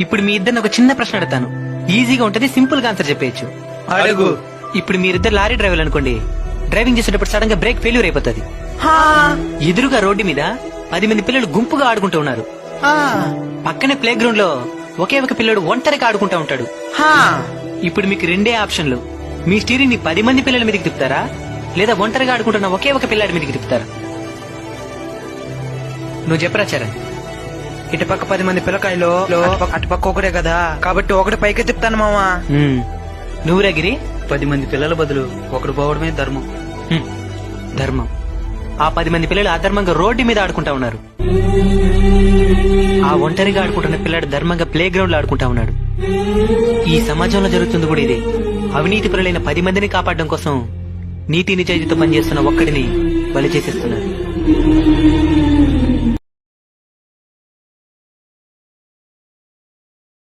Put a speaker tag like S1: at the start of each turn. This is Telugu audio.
S1: ఇప్పుడు మీ ఇద్దరిని ఒక చిన్న ప్రశ్న అడుగుతాను, ఈజీగా ఉంటది, సింపుల్ గా ఆన్సర్ చెప్పేయచ్చు.
S2: అడుగు.
S1: ఇప్పుడు మీరిద్దరు లారీ డ్రైవర్లు అనుకోండి. డ్రైవింగ్ చేసేటప్పుడు సడన్ గా బ్రేక్ ఫెయిల్యూర్ అయిపోతుంది. ఎదురుగా రోడ్డు మీద 10 మంది పిల్లలు గుంపుగా ఆడుకుంటూ ఉన్నారు. పక్కనే ప్లే గ్రౌండ్ లో ఒకే ఒక పిల్లడు ఒంటరిగా ఆడుకుంటా ఉంటాడు. ఇప్పుడు మీకు రెండే ఆప్షన్లు. మీ స్టీరింగ్ ని 10 మంది పిల్లల మీదకి తిప్పుతారా, లేదా ఒంటరిగా ఆడుకుంటున్న ఒకే ఒక పిల్లాడి మీదకి తిప్పుతారా? నువ్వు చెప్పరా చరణ్.
S2: ఇటుపక్క 10 మంది పిల్లకాయలు, అటుపక్క ఒకటే కదా, కాబట్టి ఒకటి పైకి తిప్పుతాను మామా.
S1: నువ్వురా గిరి?
S2: 10 మంది పిల్లల బదులు ఒకడు పోవడమే ధర్మం.
S1: ధర్మం. ఆ 10 మంది పిల్లలు అధర్మంగా రోడ్డు మీద ఆడుకుంటా ఉన్నారు. ఆ ఒంటరిగా ఆడుకుంటున్న పిల్లాడు ధర్మంగా ప్లే గ్రౌండ్ లో ఆడుకుంటా ఉన్నాడు. ఈ సమాజంలో జరుగుతుంది కూడా ఇదే. అవినీతి పరులైన 10 మందిని కాపాడడం కోసం నీతి నిజాయితీతో పనిచేస్తున్న ఒక్కడిని బలి చేసేస్తున్నారు.